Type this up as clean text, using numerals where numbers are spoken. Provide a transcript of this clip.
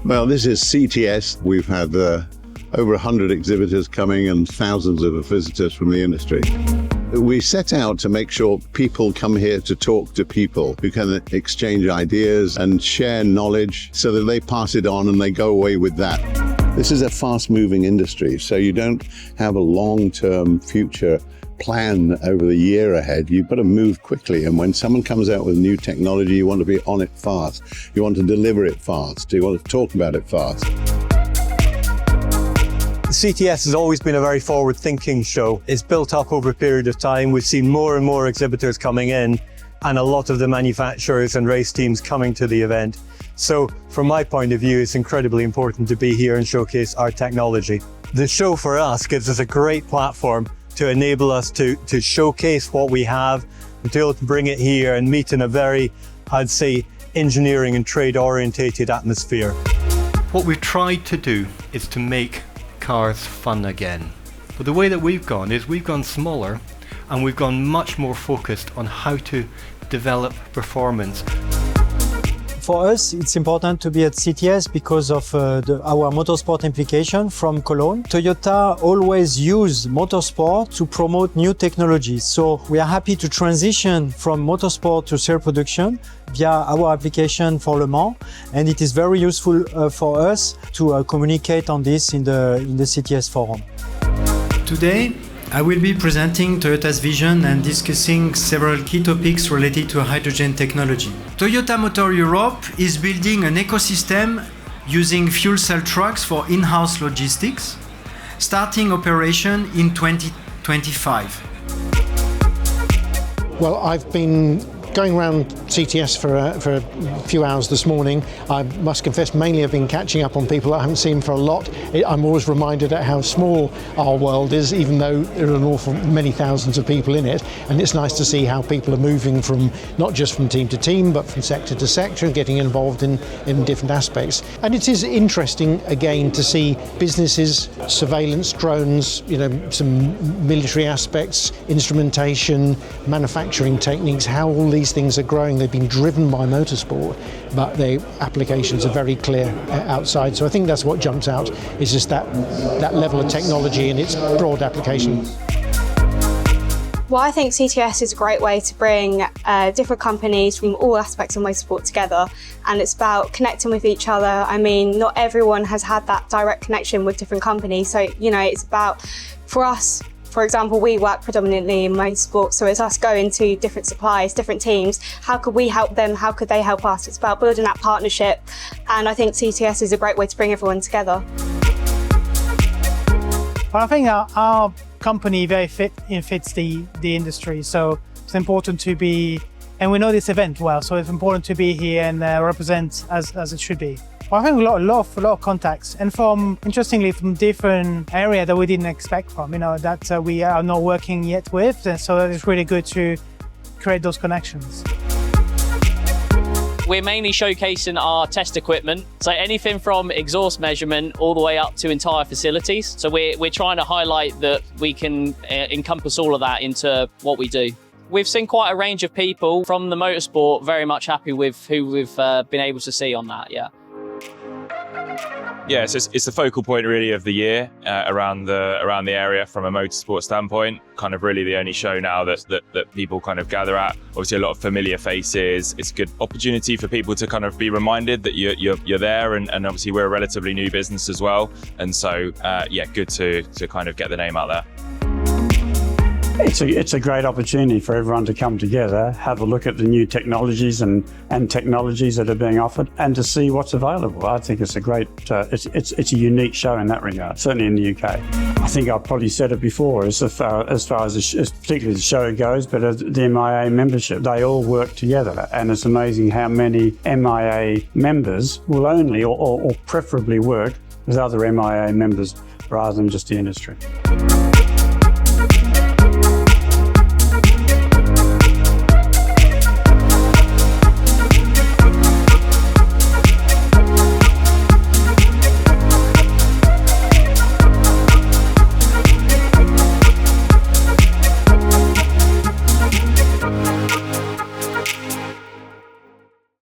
Well, this is CTS. We've had over 100 exhibitors coming and thousands of visitors from the industry. We set out to make sure people come here to talk to people who can exchange ideas and share knowledge so that they pass it on and they go away with that. This is a fast-moving industry, so you don't have a long-term future plan over the year ahead. You've got to move quickly, and when someone comes out with new technology, you want to be on it fast. You want to deliver it fast. You want to talk about it fast. CTS has always been a very forward-thinking show. It's built up over a period of time. We've seen more and more exhibitors coming in, and a lot of the manufacturers and race teams coming to the event. So from my point of view, it's incredibly important to be here and showcase our technology. The show for us gives us a great platform to enable us to showcase what we have, and to be able to bring it here and meet in a very, I'd say, engineering and trade-orientated atmosphere. What we've tried to do is to make cars fun again. But the way that we've gone is we've gone smaller, and we've gone much more focused on how to develop performance. For us, it's important to be at CTS because of our motorsport implication from Cologne. Toyota always used motorsport to promote new technologies. So we are happy to transition from motorsport to serial production via our application for Le Mans. And it is very useful for us to communicate on this in the CTS forum. Today, I will be presenting Toyota's vision and discussing several key topics related to hydrogen technology. Toyota Motor Europe is building an ecosystem using fuel cell trucks for in-house logistics, starting operation in 2025. Well, I've been going around CTS for a few hours this morning. I must confess, mainly I've been catching up on people I haven't seen for a lot. I'm always reminded at how small our world is, even though there are many thousands of people in it. And it's nice to see how people are moving from not just from team to team, but from sector to sector and getting involved in different aspects. And it is interesting again to see businesses, surveillance, drones, some military aspects, instrumentation, manufacturing techniques, how all these things are growing. They've been driven by motorsport, but the applications are very clear outside. So I think that's what jumps out, is just that level of technology and its broad application. Well, I think CTS is a great way to bring different companies from all aspects of motorsport together, and it's about connecting with each other. I mean, not everyone has had that direct connection with different companies, so it's about, for us, for example, we work predominantly in motorsport, so it's us going to different suppliers, different teams. How could we help them? How could they help us? It's about building that partnership, and I think CTS is a great way to bring everyone together. Well, I think our company very fits the industry, so it's important to be, and we know this event well, so it's important to be here and represent as it should be. Well, I think a lot of contacts, and interestingly, from different areas that we didn't expect from, that we are not working yet with, and so it's really good to create those connections. We're mainly showcasing our test equipment, so anything from exhaust measurement all the way up to entire facilities. So we're trying to highlight that we can encompass all of that into what we do. We've seen quite a range of people from the motorsport, very much happy with who we've been able to see on that, yeah. Yeah, so it's the focal point really of the year around the area from a motorsport standpoint. Kind of really the only show now that people kind of gather at. Obviously a lot of familiar faces. It's a good opportunity for people to kind of be reminded that you're there, and obviously we're a relatively new business as well. And so yeah, good to kind of get the name out there. It's a great opportunity for everyone to come together, have a look at the new technologies and technologies that are being offered, and to see what's available. I think it's a great, it's a unique show in that regard, certainly in the UK. I think I've probably said it before, as far as particularly the show goes, but the MIA membership, they all work together, and it's amazing how many MIA members will only or preferably work with other MIA members rather than just the industry.